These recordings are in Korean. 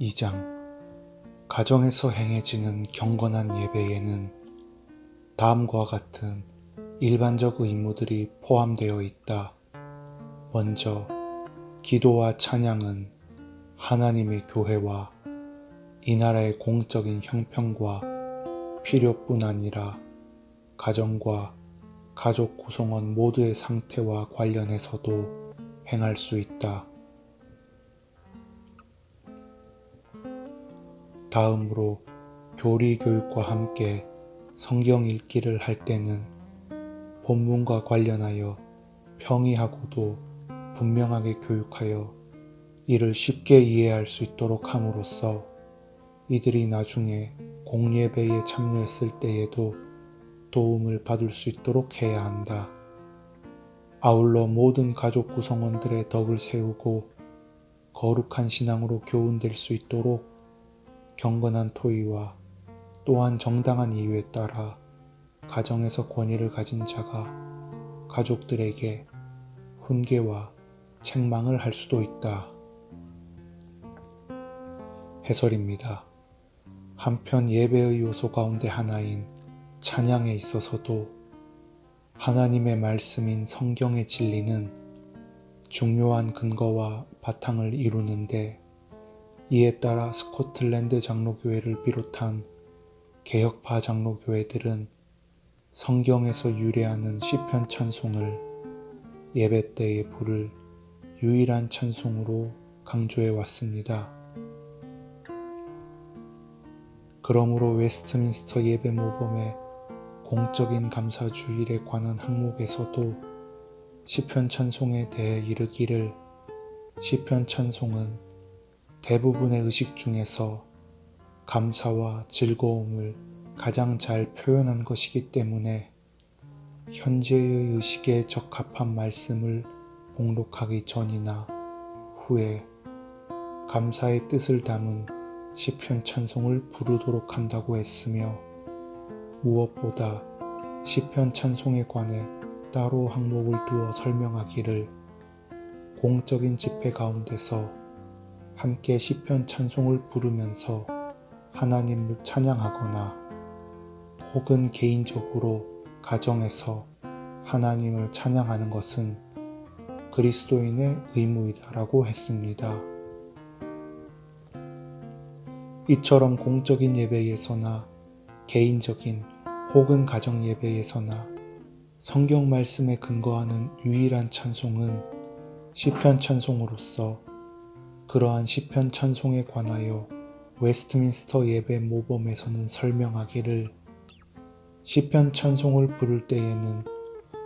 2장 가정에서 행해지는 경건한 예배에는 다음과 같은 일반적 의무들이 포함되어 있다. 먼저, 기도와 찬양은 하나님의 교회와 이 나라의 공적인 형편과 필요뿐 아니라 가정과 가족 구성원 모두의 상태와 관련해서도 행할 수 있다. 다음으로 교리 교육과 함께 성경 읽기를 할 때는 본문과 관련하여 평이하고도 분명하게 교육하여 이를 쉽게 이해할 수 있도록 함으로써 이들이 나중에 공예배에 참여했을 때에도 도움을 받을 수 있도록 해야 한다. 아울러 모든 가족 구성원들의 덕을 세우고 거룩한 신앙으로 교훈될 수 있도록 경건한 토의와 또한 정당한 이유에 따라 가정에서 권위를 가진 자가 가족들에게 훈계와 책망을 할 수도 있다. 해설입니다. 한편 예배의 요소 가운데 하나인 찬양에 있어서도 하나님의 말씀인 성경의 진리는 중요한 근거와 바탕을 이루는데 이에 따라 스코틀랜드 장로교회를 비롯한 개혁파 장로교회들은 성경에서 유래하는 시편 찬송을 예배 때에 부를 유일한 찬송으로 강조해 왔습니다. 그러므로 웨스트민스터 예배 모범의 공적인 감사 주일에 관한 항목에서도 시편 찬송에 대해 이르기를 시편 찬송은 대부분의 의식 중에서 감사와 즐거움을 가장 잘 표현한 것이기 때문에 현재의 의식에 적합한 말씀을 봉독하기 전이나 후에 감사의 뜻을 담은 시편 찬송을 부르도록 한다고 했으며 무엇보다 시편 찬송에 관해 따로 항목을 두어 설명하기를 공적인 집회 가운데서 함께 시편 찬송을 부르면서 하나님을 찬양하거나 혹은 개인적으로 가정에서 하나님을 찬양하는 것은 그리스도인의 의무이다라고 했습니다. 이처럼 공적인 예배에서나 개인적인 혹은 가정 예배에서나 성경 말씀에 근거하는 유일한 찬송은 시편 찬송으로서 그러한 시편 찬송에 관하여 웨스트민스터 예배 모범에서는 설명하기를 시편 찬송을 부를 때에는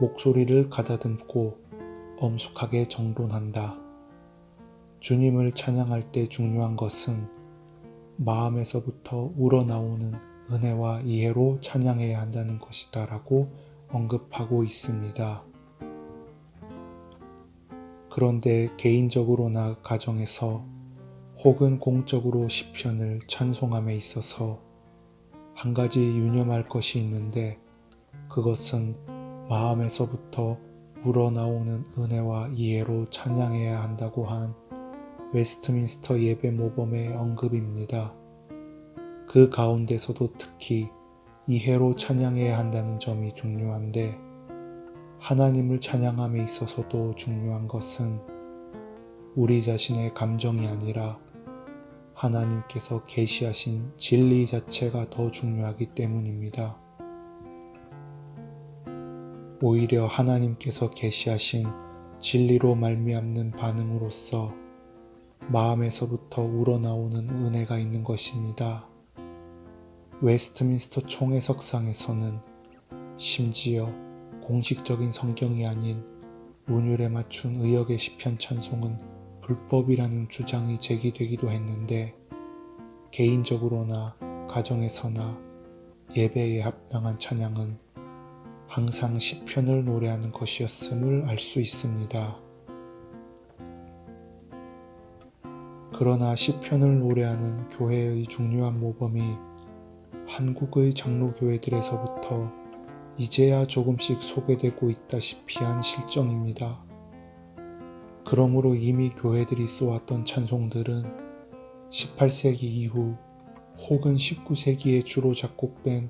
목소리를 가다듬고 엄숙하게 정돈한다. 주님을 찬양할 때 중요한 것은 마음에서부터 우러나오는 은혜와 이해로 찬양해야 한다는 것이다 라고 언급하고 있습니다. 그런데 개인적으로나 가정에서 혹은 공적으로 시편을 찬송함에 있어서 한 가지 유념할 것이 있는데 그것은 마음에서부터 우러나오는 은혜와 이해로 찬양해야 한다고 한 웨스트민스터 예배 모범의 언급입니다. 그 가운데서도 특히 이해로 찬양해야 한다는 점이 중요한데 하나님을 찬양함에 있어서도 중요한 것은 우리 자신의 감정이 아니라 하나님께서 계시하신 진리 자체가 더 중요하기 때문입니다. 오히려 하나님께서 계시하신 진리로 말미암는 반응으로서 마음에서부터 우러나오는 은혜가 있는 것입니다. 웨스트민스터 총회석상에서는 심지어 공식적인 성경이 아닌 운율에 맞춘 의역의 시편 찬송은 불법이라는 주장이 제기되기도 했는데 개인적으로나 가정에서나 예배에 합당한 찬양은 항상 시편을 노래하는 것이었음을 알 수 있습니다. 그러나 시편을 노래하는 교회의 중요한 모범이 한국의 장로교회들에서부터 이제야 조금씩 소개되고 있다시피 한 실정입니다. 그러므로 이미 교회들이 써왔던 찬송들은 18세기 이후 혹은 19세기에 주로 작곡된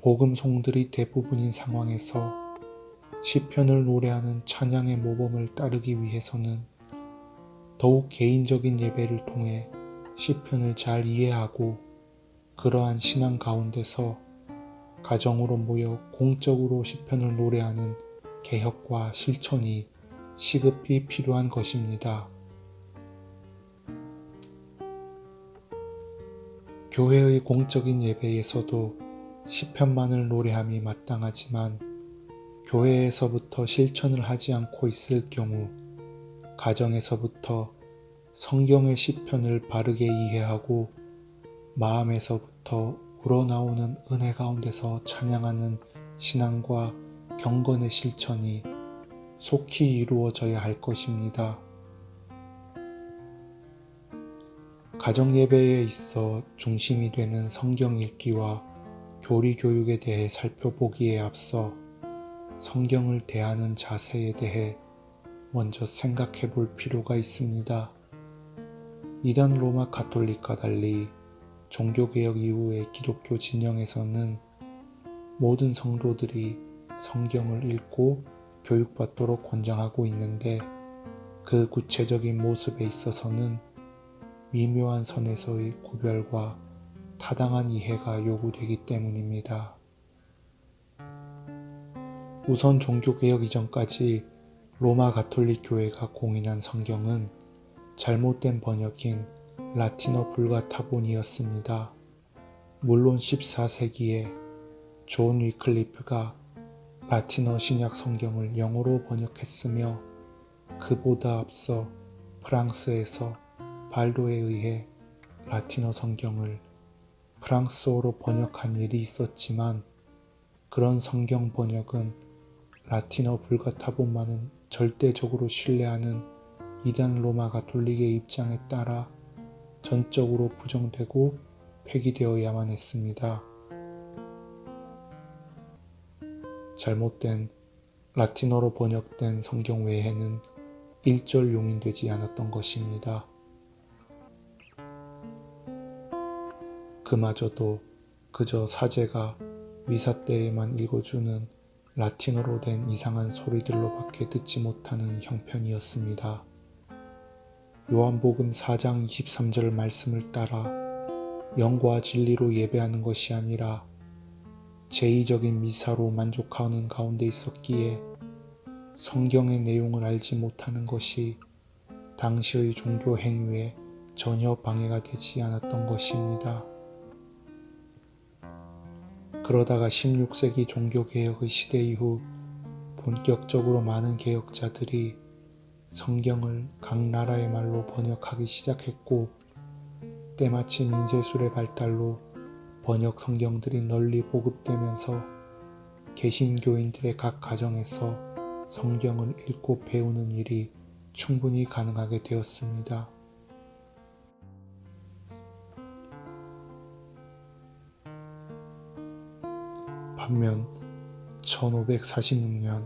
복음송들이 대부분인 상황에서 시편을 노래하는 찬양의 모범을 따르기 위해서는 더욱 개인적인 예배를 통해 시편을 잘 이해하고 그러한 신앙 가운데서 가정으로 모여 공적으로 시편을 노래하는 개혁과 실천이 시급히 필요한 것입니다. 교회의 공적인 예배에서도 시편만을 노래함이 마땅하지만 교회에서부터 실천을 하지 않고 있을 경우 가정에서부터 성경의 시편을 바르게 이해하고 마음에서부터 우러나오는 은혜 가운데서 찬양하는 신앙과 경건의 실천이 속히 이루어져야 할 것입니다. 가정예배에 있어 중심이 되는 성경 읽기와 교리 교육에 대해 살펴보기에 앞서 성경을 대하는 자세에 대해 먼저 생각해 볼 필요가 있습니다. 이단 로마 가톨릭과 달리 종교개혁 이후의 기독교 진영에서는 모든 성도들이 성경을 읽고 교육받도록 권장하고 있는데 그 구체적인 모습에 있어서는 미묘한 선에서의 구별과 타당한 이해가 요구되기 때문입니다. 우선 종교개혁 이전까지 로마 가톨릭 교회가 공인한 성경은 잘못된 번역인 라틴어 불가타본이었습니다. 물론 14세기에 존 위클리프가 라틴어 신약 성경을 영어로 번역했으며 그보다 앞서 프랑스에서 발도에 의해 라틴어 성경을 프랑스어로 번역한 일이 있었지만 그런 성경 번역은 라틴어 불가타본만은 절대적으로 신뢰하는 이단 로마 가톨릭의 입장에 따라 전적으로 부정되고 폐기되어야만 했습니다. 잘못된 라틴어로 번역된 성경 외에는 일절 용인되지 않았던 것입니다. 그마저도 그저 사제가 미사 때에만 읽어주는 라틴어로 된 이상한 소리들로밖에 듣지 못하는 형편이었습니다. 요한복음 4장 23절 말씀을 따라 영과 진리로 예배하는 것이 아니라 제의적인 미사로 만족하는 가운데 있었기에 성경의 내용을 알지 못하는 것이 당시의 종교 행위에 전혀 방해가 되지 않았던 것입니다. 그러다가 16세기 종교개혁의 시대 이후 본격적으로 많은 개혁자들이 성경을 각 나라의 말로 번역하기 시작했고 때마침 인쇄술의 발달로 번역 성경들이 널리 보급되면서 개신교인들의 각 가정에서 성경을 읽고 배우는 일이 충분히 가능하게 되었습니다. 반면 1546년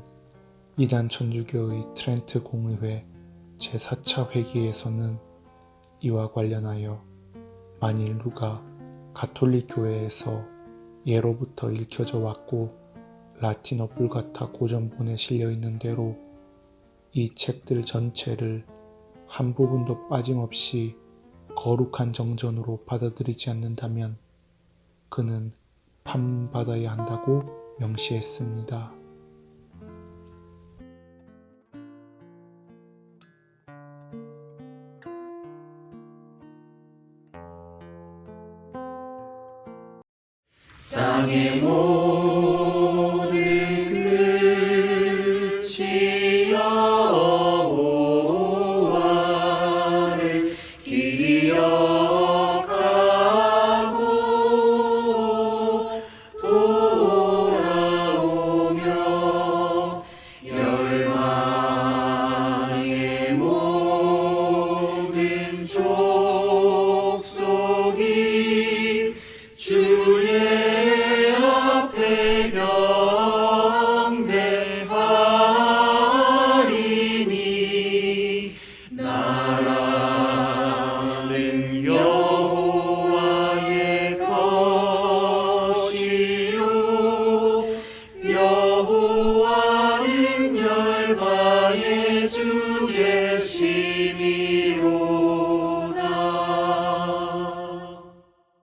이단 천주교의 트렌트 공의회 제4차 회기에서는 이와 관련하여 만일 누가 가톨릭 교회에서 예로부터 읽혀져 왔고 라틴어 불가타 고전본에 실려있는 대로 이 책들 전체를 한 부분도 빠짐없이 거룩한 정전으로 받아들이지 않는다면 그는 판받아야 한다고 명시했습니다. 땅의 모든 끝이 여호와를 기억하고 돌아오며 열방의 모든 족속이 주의 앞에